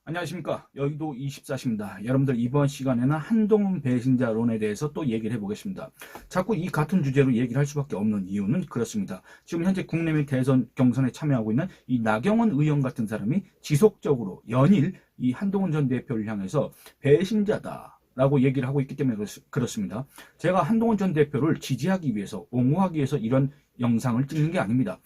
안녕하십니까. 여의도 24시입니다. 여러분들 이번 시간에는 한동훈 배신자론에 대해서 또 얘기를 해보겠습니다. 자꾸 이 같은 주제로 얘기를 할 수밖에 없는 이유는 그렇습니다. 지금 현재 국내민 대선 경선에 참여하고 있는 이 나경원 의원 같은 사람이 지속적으로 연일 이 한동훈 전 대표를 향해서 배신자다 라고 얘기를 하고 있기 때문에 그렇습니다. 제가 한동훈 전 대표를 지지하기 위해서, 옹호하기 위해서 이런 영상을 찍는 게 아닙니다.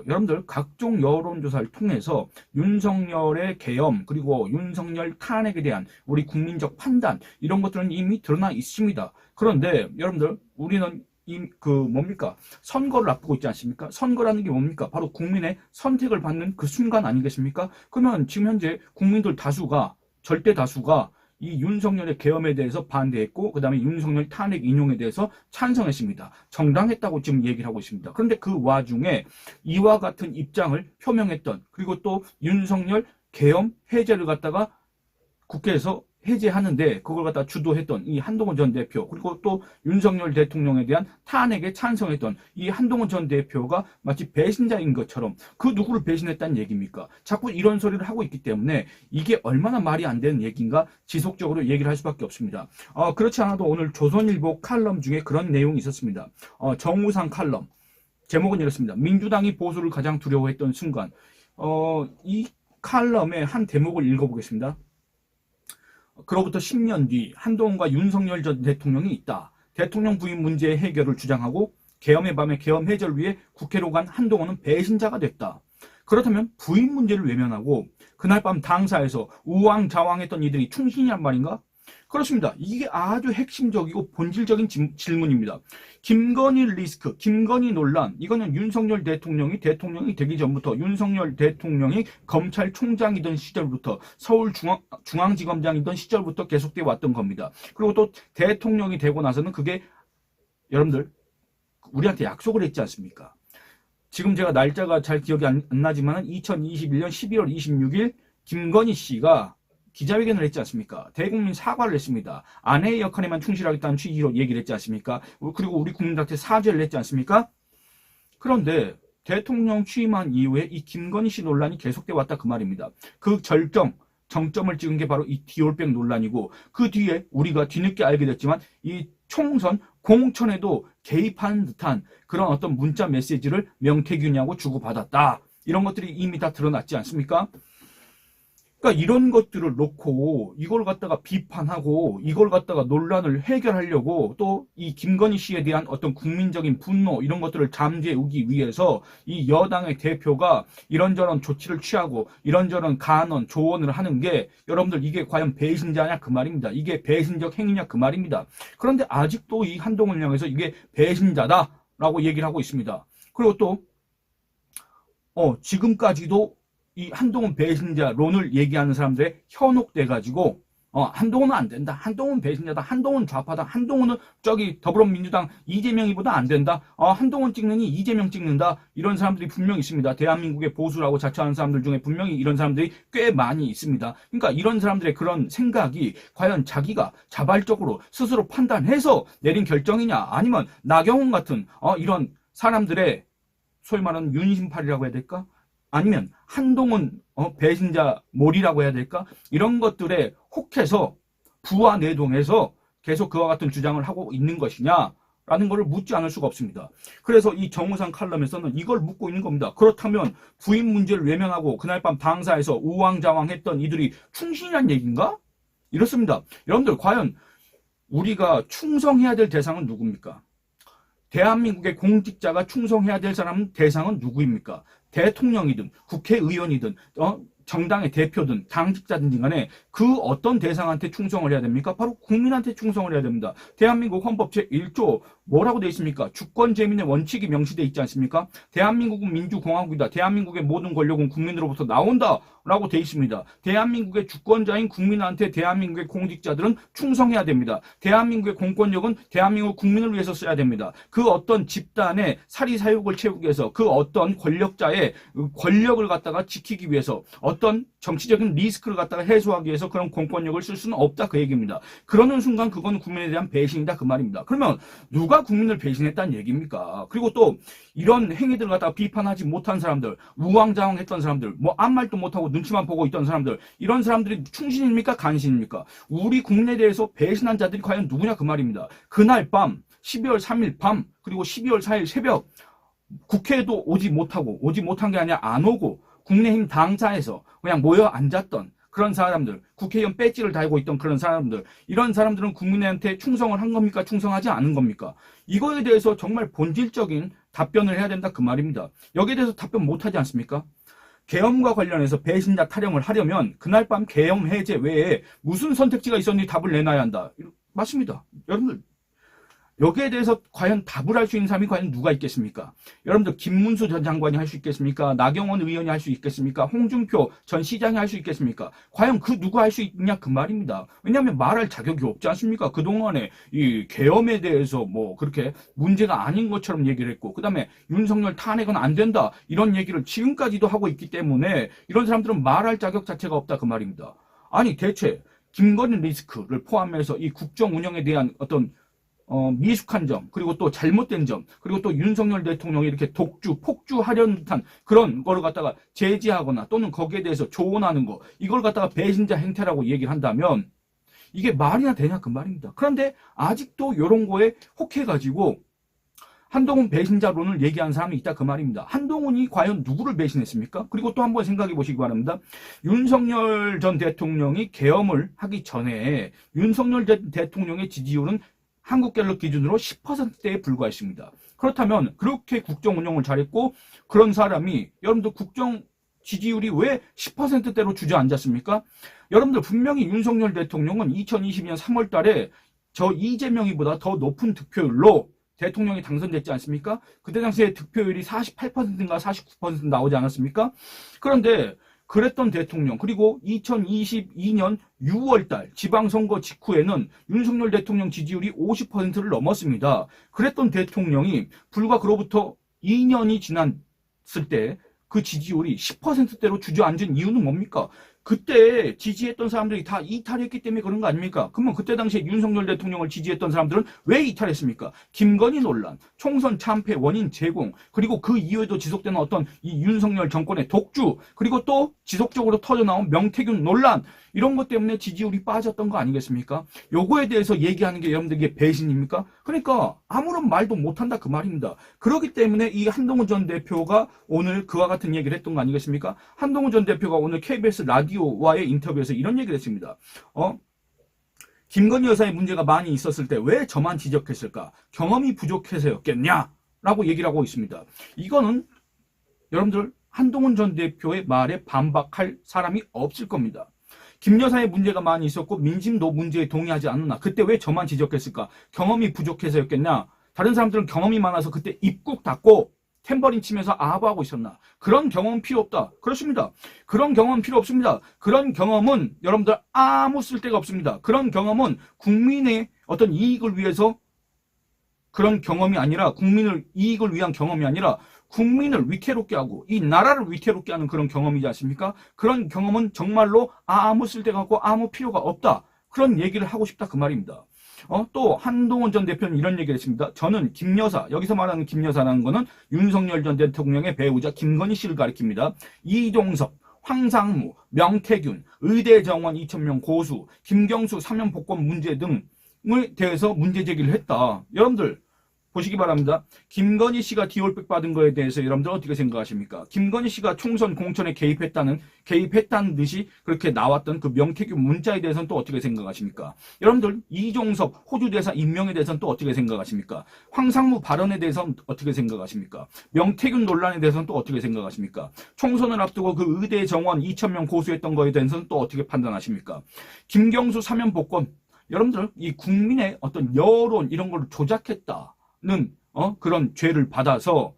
여러분들 각종 여론조사를 통해서 윤석열의 계엄 그리고 윤석열 탄핵에 대한 우리 국민적 판단 이런 것들은 이미 드러나 있습니다. 그런데 여러분들 우리는 뭡니까? 선거를 앞두고 있지 않습니까? 선거라는 게 뭡니까? 바로 국민의 선택을 받는 그 순간 아니겠습니까? 그러면 지금 현재 국민들 다수가 절대 다수가 이 윤석열의 계엄에 대해서 반대했고 그 다음에 윤석열 탄핵 인용에 대해서 찬성했습니다. 정당했다고 지금 얘기를 하고 있습니다. 그런데 그 와중에 이와 같은 입장을 표명했던 그리고 또 윤석열 계엄 해제를 갖다가 국회에서 해제하는데 그걸 갖다 주도했던 이 한동훈 전 대표 그리고 또 윤석열 대통령에 대한 탄핵에 찬성했던 이 한동훈 전 대표가 마치 배신자인 것처럼 그 누구를 배신했다는 얘기입니까? 자꾸 이런 소리를 하고 있기 때문에 이게 얼마나 말이 안 되는 얘기인가 지속적으로 얘기를 할 수밖에 없습니다. 그렇지 않아도 오늘 조선일보 칼럼 중에 그런 내용이 있었습니다. 정우상 칼럼 제목은 이렇습니다. 민주당이 보수를 가장 두려워했던 순간. 이 칼럼의 한 대목을 읽어보겠습니다. 그로부터 10년 뒤 한동훈과 윤석열 전 대통령이 있다. 대통령 부인 문제의 해결을 주장하고 계엄의 밤에 계엄 해제를 위해 국회로 간 한동훈은 배신자가 됐다. 그렇다면 부인 문제를 외면하고 그날 밤 당사에서 우왕좌왕했던 이들이 충신이란 말인가? 그렇습니다. 이게 아주 핵심적이고 본질적인 질문입니다. 김건희 리스크, 김건희 논란, 이거는 윤석열 대통령이 되기 전부터 윤석열 대통령이 검찰총장이던 시절부터 서울중앙지검장이던 시절부터 계속되어 왔던 겁니다. 그리고 또 대통령이 되고 나서는 그게 여러분들 우리한테 약속을 했지 않습니까? 지금 제가 날짜가 잘 기억이 안 나지만 2021년 11월 26일 김건희 씨가 기자회견을 했지 않습니까? 대국민 사과를 했습니다. 아내의 역할에만 충실하겠다는 취지로 얘기를 했지 않습니까? 그리고 우리 국민들한테 사죄를 했지 않습니까? 그런데 대통령 취임한 이후에 이 김건희 씨 논란이 계속돼 왔다 그 말입니다. 그 정점을 찍은 게 바로 이 디올백 논란이고 그 뒤에 우리가 뒤늦게 알게 됐지만 이 총선 공천에도 개입하는 듯한 그런 어떤 문자 메시지를 명태균이하고 주고받았다. 이런 것들이 이미 다 드러났지 않습니까? 그러니까 이런 것들을 놓고 이걸 갖다가 비판하고 이걸 갖다가 논란을 해결하려고 또 이 김건희 씨에 대한 어떤 국민적인 분노 이런 것들을 잠재우기 위해서 이 여당의 대표가 이런저런 조치를 취하고 이런저런 간언 조언을 하는 게 여러분들 이게 과연 배신자냐 그 말입니다. 이게 배신적 행위냐 그 말입니다. 그런데 아직도 이 한동훈을 향해서 이게 배신자다라고 얘기를 하고 있습니다. 그리고 또 지금까지도 이 한동훈 배신자론을 얘기하는 사람들의 현혹돼가지고 한동훈은 안 된다. 한동훈 배신자다. 한동훈 좌파다. 한동훈은 저기 더불어민주당 이재명이보다 안 된다. 한동훈 찍느니 이재명 찍는다. 이런 사람들이 분명히 있습니다. 대한민국의 보수라고 자처하는 사람들 중에 분명히 이런 사람들이 꽤 많이 있습니다. 그러니까 이런 사람들의 그런 생각이 과연 자기가 자발적으로 스스로 판단해서 내린 결정이냐 아니면 나경원 같은 이런 사람들의 소위 말하는 윤심팔이라고 해야 될까? 아니면 한동훈 배신자 몰이라고 해야 될까? 이런 것들에 혹해서 부와 내동해서 계속 그와 같은 주장을 하고 있는 것이냐라는 것을 묻지 않을 수가 없습니다. 그래서 이 정우상 칼럼에서는 이걸 묻고 있는 겁니다. 그렇다면 부인 문제를 외면하고 그날 밤 당사에서 우왕좌왕했던 이들이 충신이란 얘기인가? 이렇습니다. 여러분들 과연 우리가 충성해야 될 대상은 누굽니까? 대한민국의 공직자가 충성해야 될 대상은 누구입니까? 대통령이든 국회의원이든 정당의 대표든 당직자든 간에 그 어떤 대상한테 충성을 해야 됩니까? 바로 국민한테 충성을 해야 됩니다. 대한민국 헌법 제1조 뭐라고 되어 있습니까? 주권재민의 원칙이 명시되어 있지 않습니까? 대한민국은 민주공화국이다. 대한민국의 모든 권력은 국민으로부터 나온다. 라고 되어 있습니다. 대한민국의 주권자인 국민한테 대한민국의 공직자들은 충성해야 됩니다. 대한민국의 공권력은 대한민국 국민을 위해서 써야 됩니다. 그 어떤 집단의 사리사욕을 채우기 위해서 그 어떤 권력자의 권력을 갖다가 지키기 위해서 어떤 정치적인 리스크를 갖다가 해소하기 위해서 그런 공권력을 쓸 수는 없다 그 얘기입니다. 그러는 순간 그건 국민에 대한 배신이다 그 말입니다. 그러면 누가 국민을 배신했다는 얘기입니까? 그리고 또 이런 행위들을 갖다가 비판하지 못한 사람들, 우왕좌왕했던 사람들, 뭐 아무 말도 못하고 눈치만 보고 있던 사람들, 이런 사람들이 충신입니까? 간신입니까? 우리 국민에 대해서 배신한 자들이 과연 누구냐 그 말입니다. 그날 밤 12월 3일 밤 그리고 12월 4일 새벽 국회에도 오지 못한 게 아니라 안 오고 국민의힘 당사에서 그냥 모여 앉았던 그런 사람들, 국회의원 배지를 달고 있던 그런 사람들, 이런 사람들은 국민한테 충성을 한 겁니까? 충성하지 않은 겁니까? 이거에 대해서 정말 본질적인 답변을 해야 된다 그 말입니다. 여기에 대해서 답변 못하지 않습니까? 계엄과 관련해서 배신자 타령을 하려면 그날 밤 계엄 해제 외에 무슨 선택지가 있었는지 답을 내놔야 한다. 맞습니다. 여러분들 여기에 대해서 과연 답을 할 수 있는 사람이 과연 누가 있겠습니까? 여러분들 김문수 전 장관이 할 수 있겠습니까? 나경원 의원이 할 수 있겠습니까? 홍준표 전 시장이 할 수 있겠습니까? 과연 그 누가 할 수 있냐 그 말입니다. 왜냐하면 말할 자격이 없지 않습니까? 그동안에 이 계엄에 대해서 뭐 그렇게 문제가 아닌 것처럼 얘기를 했고 그 다음에 윤석열 탄핵은 안 된다 이런 얘기를 지금까지도 하고 있기 때문에 이런 사람들은 말할 자격 자체가 없다 그 말입니다. 아니 대체 김건희 리스크를 포함해서 이 국정 운영에 대한 어떤 미숙한 점, 그리고 또 잘못된 점, 그리고 또 윤석열 대통령이 이렇게 폭주하려는 듯한 그런 거를 갖다가 제지하거나 또는 거기에 대해서 조언하는 거, 이걸 갖다가 배신자 행태라고 얘기를 한다면 이게 말이나 되냐 그 말입니다. 그런데 아직도 이런 거에 혹해가지고 한동훈 배신자론을 얘기하는 사람이 있다 그 말입니다. 한동훈이 과연 누구를 배신했습니까? 그리고 또 한번 생각해 보시기 바랍니다. 윤석열 전 대통령이 계엄을 하기 전에 윤석열 대통령의 지지율은 한국갤럽 기준으로 10%대에 불과했습니다. 그렇다면 그렇게 국정 운영을 잘했고 그런 사람이 여러분들 국정 지지율이 왜 10%대로 주저앉았습니까? 여러분들 분명히 윤석열 대통령은 2022년 3월 달에 저 이재명이보다 더 높은 득표율로 대통령이 당선됐지 않습니까? 그때 당시에 득표율이 48%인가 49% 나오지 않았습니까? 그런데 그랬던 대통령 그리고 2022년 6월달 지방선거 직후에는 윤석열 대통령 지지율이 50%를 넘었습니다. 그랬던 대통령이 불과 그로부터 2년이 지났을 때 그 지지율이 10%대로 주저앉은 이유는 뭡니까? 그때 지지했던 사람들이 다 이탈했기 때문에 그런 거 아닙니까? 그러면 그때 당시에 윤석열 대통령을 지지했던 사람들은 왜 이탈했습니까? 김건희 논란, 총선 참패 원인 제공, 그리고 그 이후에도 지속되는 어떤 이 윤석열 정권의 독주, 그리고 또 지속적으로 터져나온 명태균 논란, 이런 것 때문에 지지율이 빠졌던 거 아니겠습니까? 요거에 대해서 얘기하는 게 여러분들 이게 배신입니까? 그러니까 아무런 말도 못한다 그 말입니다. 그렇기 때문에 이 한동훈 전 대표가 오늘 그와 같은 얘기를 했던 거 아니겠습니까? 한동훈 전 대표가 오늘 KBS 라디오와의 인터뷰에서 이런 얘기를 했습니다. 김건희 여사의 문제가 많이 있었을 때 왜 저만 지적했을까? 경험이 부족해서였겠냐? 라고 얘기를 하고 있습니다. 이거는 여러분들 한동훈 전 대표의 말에 반박할 사람이 없을 겁니다. 김 여사의 문제가 많이 있었고 민심도 문제에 동의하지 않느나 그때 왜 저만 지적했을까? 경험이 부족해서였겠냐? 다른 사람들은 경험이 많아서 그때 입국 닫고 탬버린 치면서 아부하고 있었나? 그런 경험은 필요 없다. 그렇습니다. 그런 경험은 필요 없습니다. 그런 경험은 여러분들 아무 쓸데가 없습니다. 그런 경험은 국민의 어떤 이익을 위해서 그런 경험이 아니라 국민을 이익을 위한 경험이 아니라 국민을 위태롭게 하고 이 나라를 위태롭게 하는 그런 경험이지 않습니까? 그런 경험은 정말로 아무 쓸데가 없고 아무 필요가 없다. 그런 얘기를 하고 싶다 그 말입니다. 또 한동훈 전 대표는 이런 얘기를 했습니다. 저는 김 여사, 여기서 말하는 김 여사라는 거는 윤석열 전 대통령의 배우자 김건희 씨를 가리킵니다. 이종섭, 황상무, 명태균, 의대 정원 2,000명 고수, 김경수 사면 복권 문제 등에 대해서 문제 제기를 했다. 여러분들 보시기 바랍니다. 김건희 씨가 디올백 받은 거에 대해서 여러분들 어떻게 생각하십니까? 김건희 씨가 총선 공천에 개입했다는 듯이 그렇게 나왔던 그 명태균 문자에 대해서는 또 어떻게 생각하십니까? 여러분들 이종섭 호주 대사 임명에 대해서는 또 어떻게 생각하십니까? 황상무 발언에 대해서는 어떻게 생각하십니까? 명태균 논란에 대해서는 또 어떻게 생각하십니까? 총선을 앞두고 그 의대 정원 2,000명 고수했던 거에 대해서는 또 어떻게 판단하십니까? 김경수 사면 복권, 여러분들 이 국민의 어떤 여론 이런 걸 조작했다. 는 그런 죄를 받아서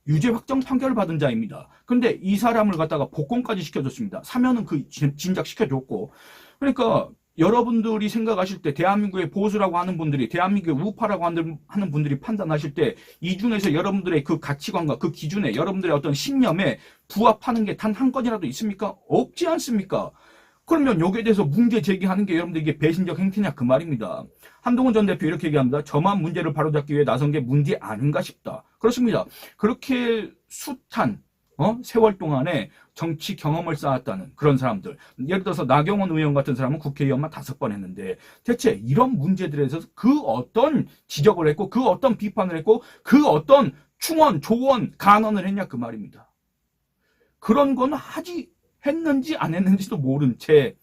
유죄 확정 판결을 받은 자입니다. 그런데 이 사람을 갖다가 복권까지 시켜줬습니다. 사면은 그 진작 시켜줬고, 그러니까 여러분들이 생각하실 때 대한민국의 보수라고 하는 분들이 대한민국의 우파라고 하는 분들이 판단하실 때 이 중에서 여러분들의 그 가치관과 그 기준에 여러분들의 어떤 신념에 부합하는 게 단 한 건이라도 있습니까? 없지 않습니까? 그러면 여기에 대해서 문제 제기하는 게 여러분들 이게 배신적 행태냐 그 말입니다. 한동훈 전 대표 이렇게 얘기합니다. 저만 문제를 바로잡기 위해 나선 게 문제 아닌가 싶다. 그렇습니다. 그렇게 숱한 세월 동안에 정치 경험을 쌓았다는 그런 사람들. 예를 들어서 나경원 의원 같은 사람은 국회의원만 5번 했는데 대체 이런 문제들에 대해서 그 어떤 지적을 했고 그 어떤 비판을 했고 그 어떤 충원, 조언, 간언을 했냐 그 말입니다. 그런 건 했는지 안 했는지도 모른 채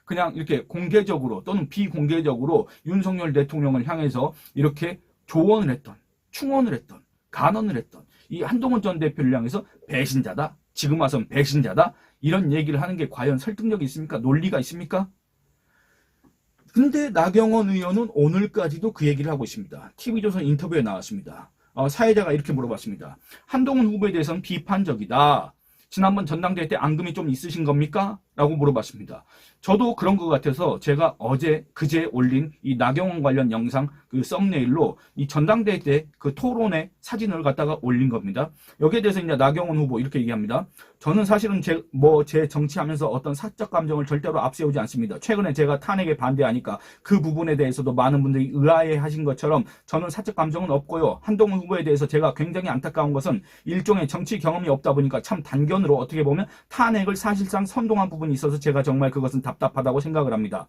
그냥 이렇게 공개적으로 또는 비공개적으로 윤석열 대통령을 향해서 이렇게 조언을 했던, 충원을 했던, 간언을 했던 이 한동훈 전 대표를 향해서 배신자다, 지금 와선 배신자다 이런 얘기를 하는 게 과연 설득력이 있습니까? 논리가 있습니까? 근데 나경원 의원은 오늘까지도 그 얘기를 하고 있습니다. TV조선 인터뷰에 나왔습니다. 사회자가 이렇게 물어봤습니다. 한동훈 후보에 대해서는 비판적이다. 지난번 전당대회 때 앙금이 좀 있으신 겁니까? 라고 물어봤습니다. 저도 그런 것 같아서 제가 그제 올린 이 나경원 관련 영상 그 썸네일로 이 전당대회 때 그 토론의 사진을 갖다가 올린 겁니다. 여기에 대해서 이제 나경원 후보 이렇게 얘기합니다. 저는 사실은 제 정치하면서 어떤 사적 감정을 절대로 앞세우지 않습니다. 최근에 제가 탄핵에 반대하니까 그 부분에 대해서도 많은 분들이 의아해 하신 것처럼 저는 사적 감정은 없고요. 한동훈 후보에 대해서 제가 굉장히 안타까운 것은 일종의 정치 경험이 없다 보니까 참 단견으로 어떻게 보면 탄핵을 사실상 선동한 부분이 있어서 제가 정말 그것은 답답하다고 생각을 합니다.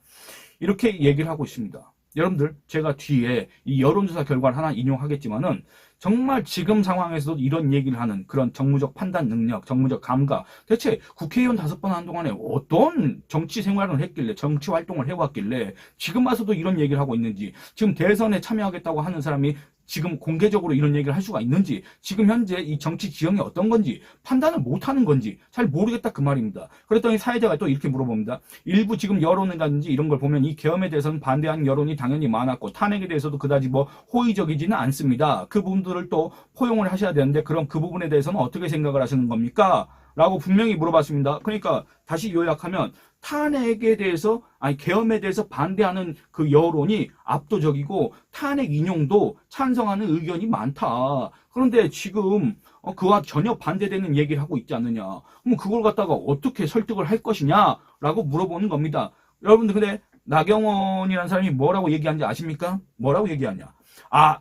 이렇게 얘기를 하고 있습니다. 여러분들 제가 뒤에 이 여론조사 결과를 하나 인용하겠지만은 정말 지금 상황에서도 이런 얘기를 하는 그런 정무적 판단 능력, 정무적 감각 대체 국회의원 5번 한 동안에 어떤 정치 생활을 했길래 정치 활동을 해왔길래 지금 와서도 이런 얘기를 하고 있는지 지금 대선에 참여하겠다고 하는 사람이 지금 공개적으로 이런 얘기를 할 수가 있는지 지금 현재 이 정치 지형이 어떤 건지 판단을 못하는 건지 잘 모르겠다 그 말입니다. 그랬더니 사회자가 또 이렇게 물어봅니다. 일부 지금 여론이라든지 이런 걸 보면 이 계엄에 대해서는 반대하는 여론이 당연히 많았고 탄핵에 대해서도 그다지 호의적이지는 않습니다. 그 부분들을 또 포용을 하셔야 되는데 그럼 그 부분에 대해서는 어떻게 생각을 하시는 겁니까? 라고 분명히 물어봤습니다. 그러니까 다시 요약하면 탄핵에 대해서 계엄에 대해서 반대하는 그 여론이 압도적이고 탄핵 인용도 찬성하는 의견이 많다. 그런데 지금 그와 전혀 반대되는 얘기를 하고 있지 않느냐. 그럼 그걸 갖다가 어떻게 설득을 할 것이냐라고 물어보는 겁니다. 여러분들 근데 나경원이라는 사람이 뭐라고 얘기하는지 아십니까? 뭐라고 얘기하냐.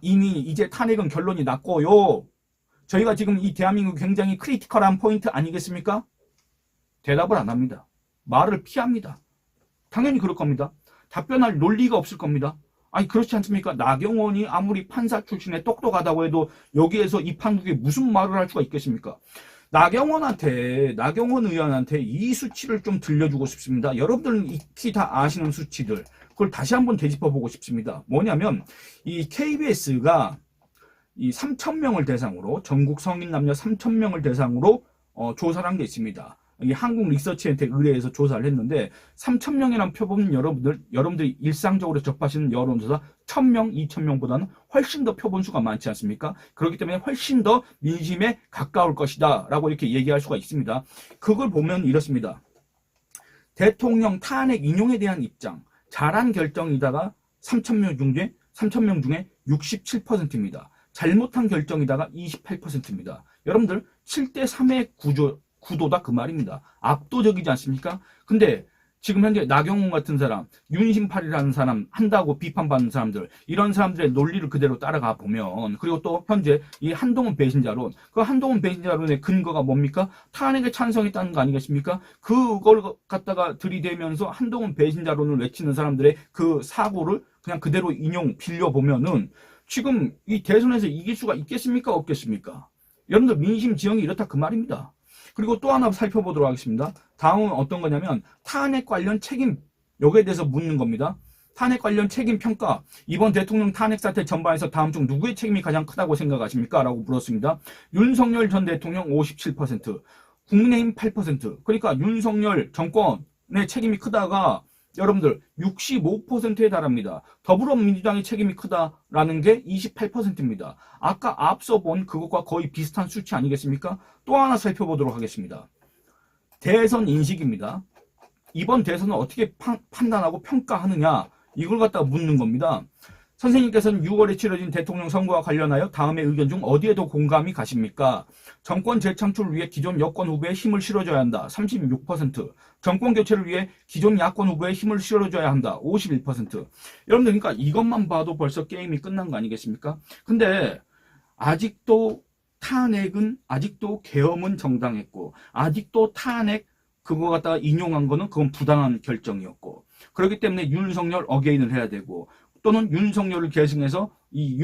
이미 이제 탄핵은 결론이 났고요. 저희가 지금 이 대한민국 굉장히 크리티컬한 포인트 아니겠습니까? 대답을 안 합니다. 말을 피합니다. 당연히 그럴 겁니다. 답변할 논리가 없을 겁니다. 그렇지 않습니까? 나경원이 아무리 판사 출신에 똑똑하다고 해도 여기에서 이 판국에 무슨 말을 할 수가 있겠습니까? 나경원 의원한테 이 수치를 좀 들려주고 싶습니다. 여러분들은 익히 다 아시는 수치들. 그걸 다시 한번 되짚어보고 싶습니다. 뭐냐면 이 KBS가 이 3,000명을 대상으로 전국 성인 남녀 3,000명을 대상으로 조사를 한 게 있습니다. 이 한국 리서치한테 의뢰해서 조사를 했는데 3,000명이라는 표본은 여러분들이 일상적으로 접하시는 여론조사 1,000명, 2,000명보다는 훨씬 더 표본수가 많지 않습니까? 그렇기 때문에 훨씬 더 민심에 가까울 것이다 라고 이렇게 얘기할 수가 있습니다. 그걸 보면 이렇습니다. 대통령 탄핵 인용에 대한 입장, 잘한 결정이다가 3,000명 중에 67%입니다. 잘못한 결정이다가 28%입니다. 여러분들 7대3의 구도다 그 말입니다. 압도적이지 않습니까? 근데 지금 현재 나경원 같은 사람, 윤심팔이라는 사람 한다고 비판받는 사람들, 이런 사람들의 논리를 그대로 따라가 보면, 그리고 또 현재 이 한동훈 배신자론, 그 한동훈 배신자론의 근거가 뭡니까? 탄핵에 찬성했다는 거 아니겠습니까? 그걸 갖다가 들이대면서 한동훈 배신자론을 외치는 사람들의 그 사고를 그냥 그대로 빌려보면은 지금 이 대선에서 이길 수가 있겠습니까? 없겠습니까? 여러분들 민심 지형이 이렇다 그 말입니다. 그리고 또 하나 살펴보도록 하겠습니다. 다음은 어떤 거냐면 탄핵 관련 책임, 여기에 대해서 묻는 겁니다. 탄핵 관련 책임 평가, 이번 대통령 탄핵 사태 전반에서 다음 중 누구의 책임이 가장 크다고 생각하십니까? 라고 물었습니다. 윤석열 전 대통령 57%, 국민의힘 8%, 그러니까 윤석열 정권의 책임이 크다가 여러분들 65%에 달합니다. 더불어민주당의 책임이 크다라는 게 28%입니다. 아까 앞서 본 그것과 거의 비슷한 수치 아니겠습니까? 또 하나 살펴보도록 하겠습니다. 대선 인식입니다. 이번 대선을 어떻게 판단하고 평가하느냐 이걸 갖다가 묻는 겁니다. 선생님께서는 6월에 치러진 대통령 선거와 관련하여 다음의 의견 중 어디에 더 공감이 가십니까? 정권 재창출을 위해 기존 여권 후보에 힘을 실어줘야 한다. 36%. 정권 교체를 위해 기존 야권 후보에 힘을 실어줘야 한다. 51%. 여러분들 그러니까 이것만 봐도 벌써 게임이 끝난 거 아니겠습니까? 근데 아직도 탄핵은 아직도 계엄은 정당했고 아직도 탄핵 그거 갖다가 인용한 거는 그건 부당한 결정이었고 그렇기 때문에 윤석열 어게인을 해야 되고 또는 윤석열을 계승해서 이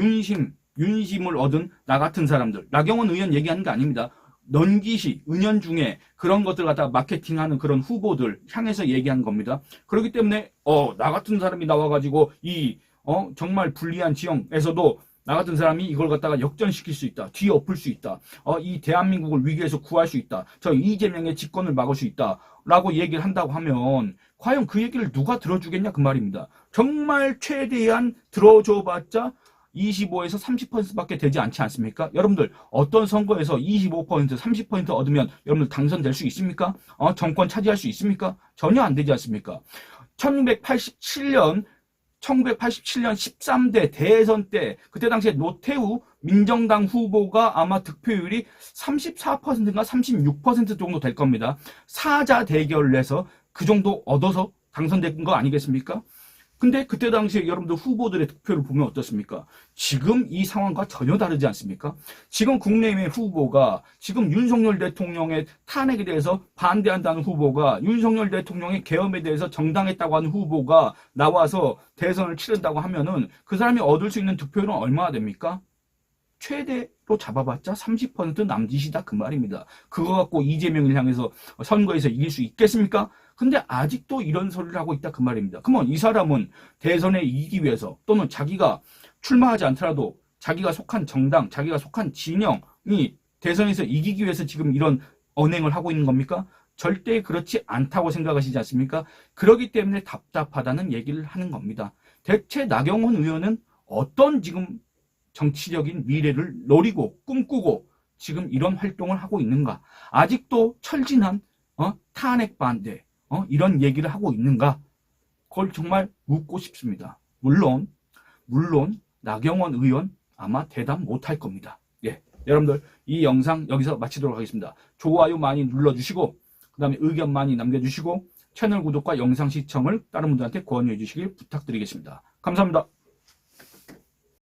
윤심을 얻은 나 같은 사람들, 나경원 의원 얘기하는 게 아닙니다. 넌기시, 은연중에 그런 것들 갖다가 마케팅하는 그런 후보들 향해서 얘기한 겁니다. 그렇기 때문에 나 같은 사람이 나와가지고 정말 불리한 지형에서도 나 같은 사람이 이걸 갖다가 역전시킬 수 있다. 뒤엎을 수 있다. 이 대한민국을 위기에서 구할 수 있다. 저 이재명의 집권을 막을 수 있다. 라고 얘기를 한다고 하면 과연 그 얘기를 누가 들어주겠냐 그 말입니다. 정말 최대한 들어줘봤자 25에서 30%밖에 되지 않지 않습니까? 여러분들 어떤 선거에서 25%, 30% 얻으면 여러분들 당선될 수 있습니까? 정권 차지할 수 있습니까? 전혀 안 되지 않습니까? 1987년 13대 대선 때 그때 당시에 노태우 민정당 후보가 아마 득표율이 34%인가 36% 정도 될 겁니다. 사자 대결을 해서 그 정도 얻어서 당선된 거 아니겠습니까? 근데 그때 당시에 여러분들 후보들의 득표를 보면 어떻습니까? 지금 이 상황과 전혀 다르지 않습니까? 지금 국민의힘의 후보가 지금 윤석열 대통령의 탄핵에 대해서 반대한다는 후보가 윤석열 대통령의 계엄에 대해서 정당했다고 하는 후보가 나와서 대선을 치른다고 하면은 그 사람이 얻을 수 있는 득표율은 얼마나 됩니까? 최대로 잡아봤자 30% 남짓이다 그 말입니다. 그거 갖고 이재명을 향해서 선거에서 이길 수 있겠습니까? 근데 아직도 이런 소리를 하고 있다 그 말입니다. 그러면 이 사람은 대선에 이기기 위해서 또는 자기가 출마하지 않더라도 자기가 속한 정당, 자기가 속한 진영이 대선에서 이기기 위해서 지금 이런 언행을 하고 있는 겁니까? 절대 그렇지 않다고 생각하시지 않습니까? 그렇기 때문에 답답하다는 얘기를 하는 겁니다. 대체 나경원 의원은 어떤 지금 정치적인 미래를 노리고 꿈꾸고 지금 이런 활동을 하고 있는가? 아직도 철진한 탄핵 반대 이런 얘기를 하고 있는가? 그걸 정말 묻고 싶습니다. 물론 나경원 의원 아마 대답 못할 겁니다. 예, 여러분들 이 영상 여기서 마치도록 하겠습니다. 좋아요 많이 눌러주시고 그 다음에 의견 많이 남겨주시고 채널 구독과 영상 시청을 다른 분들한테 권유해 주시길 부탁드리겠습니다. 감사합니다.